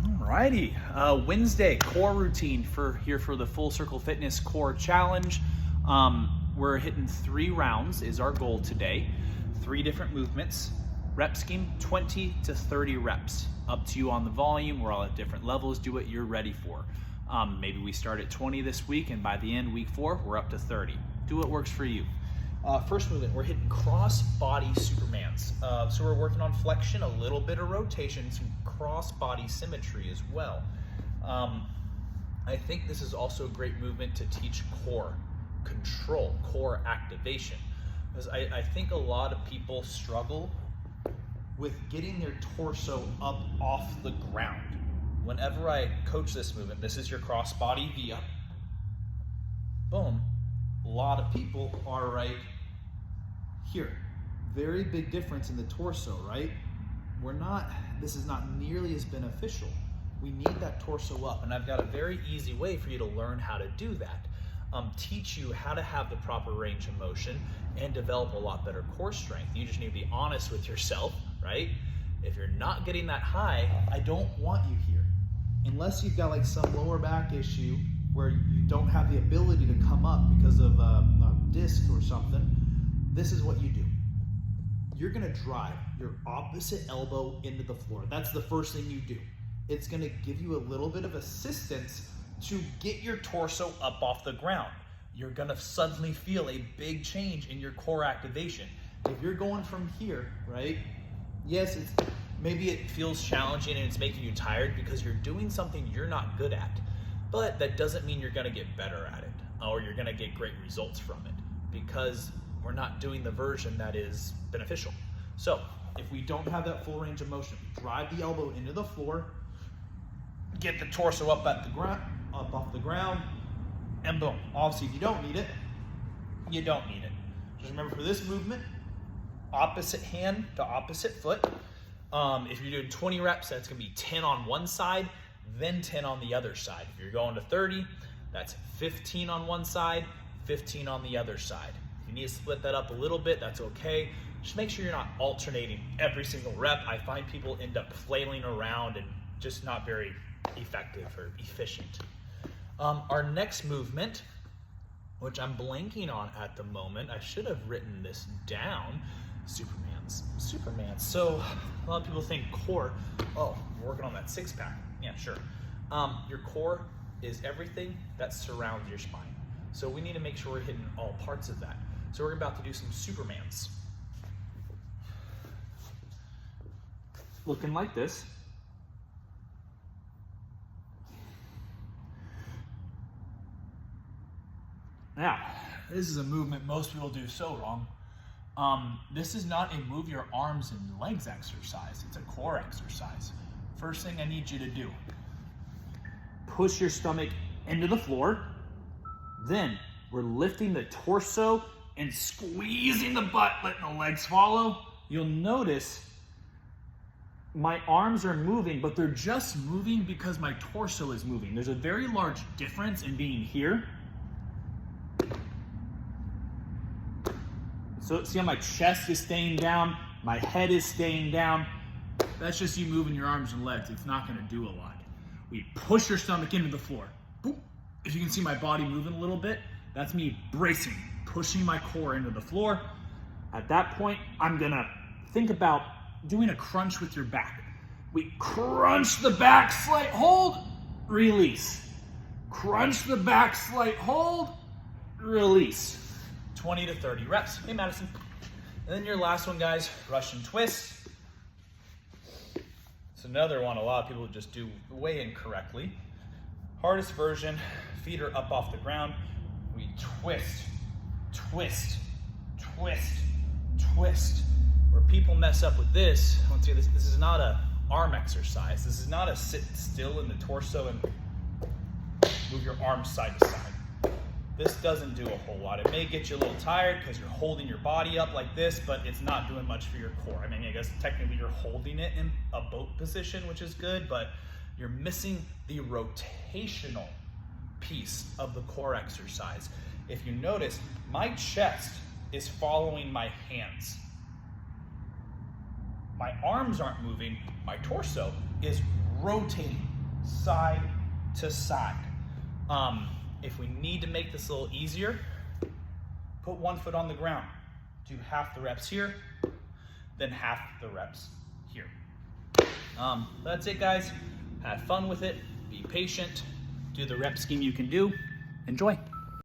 Alrighty, Wednesday core routine here for the Full Circle Fitness Core Challenge. We're hitting 3 rounds is our goal today. 3 different movements. Rep scheme 20 to 30 reps. Up to you on the volume. We're all at different levels. Do what you're ready for. Maybe we start at 20 this week, and by the end, week 4, we're up to 30. Do what works for you. First movement, we're hitting cross-body Supermans. So we're working on flexion, a little bit of rotation, some cross-body symmetry as well. I think this is also a great movement to teach core control, core activation. Because I think a lot of people struggle with getting their torso up off the ground. Whenever I coach this movement, this is your crossbody V-Up. Boom. A lot of people are right here. Very big difference in the torso, right? This is not nearly as beneficial. We need that torso up, and I've got a very easy way for you to learn how to do that. Teach you how to have the proper range of motion and develop a lot better core strength. You just need to be honest with yourself, right? If you're not getting that high, I don't want you here. Unless you've got like some lower back issue where you don't have the ability to come up because of a disc or something, this is what you do. You're gonna drive your opposite elbow into the floor. That's the first thing you do. It's gonna give you a little bit of assistance to get your torso up off the ground. You're gonna suddenly feel a big change in your core activation. If you're going from here, right? Yes, maybe it feels challenging and it's making you tired because you're doing something you're not good at. But that doesn't mean you're gonna get better at it or you're gonna get great results from it because we're not doing the version that is beneficial. So if we don't have that full range of motion, drive the elbow into the floor, get the torso up off the ground, and boom. Obviously, if you don't need it, you don't need it. Just remember for this movement, opposite hand to opposite foot. If you're doing 20 reps, that's gonna be 10 on one side, then 10 on the other side. If you're going to 30, that's 15 on one side, 15 on the other side. If you need to split that up a little bit, that's okay. Just make sure you're not alternating every single rep. I find people end up flailing around and just not very effective or efficient. Our next movement, which I'm blanking on at the moment, I should have written this down, Supermans. So a lot of people think core, oh, we're working on that 6-pack. Yeah, sure. Your core is everything that surrounds your spine. So we need to make sure we're hitting all parts of that. So we're about to do some Supermans. Looking like this. Now, this is a movement most people do so wrong. This is not a move your arms and legs exercise. It's a core exercise. First thing I need you to do, push your stomach into the floor. Then we're lifting the torso and squeezing the butt, letting the legs follow. You'll notice my arms are moving, but they're just moving because my torso is moving. There's a very large difference in being here. So see how my chest is staying down, my head is staying down. That's just you moving your arms and legs. It's not gonna do a lot. We push your stomach into the floor. Boop. If you can see my body moving a little bit, that's me bracing, pushing my core into the floor. At that point, I'm gonna think about doing a crunch with your back. We crunch the back, slight hold, release. Crunch the back, slight hold, release. 20 to 30 reps. Hey, Madison. And then your last one, guys, Russian twist. It's another one a lot of people just do way incorrectly. Hardest version, feet are up off the ground. We twist, twist, twist, twist. Where people mess up with this, I want to say this is not a arm exercise. This is not a sit still in the torso and move your arms side to side. This doesn't do a whole lot. It may get you a little tired because you're holding your body up like this, but it's not doing much for your core. I mean, I guess technically you're holding it in a boat position, which is good, but you're missing the rotational piece of the core exercise. If you notice, my chest is following my hands. My arms aren't moving, my torso is rotating side to side. If we need to make this a little easier, put one foot on the ground. Do half the reps here, then half the reps here. That's it, guys. Have fun with it. Be patient. Do the rep scheme you can do. Enjoy.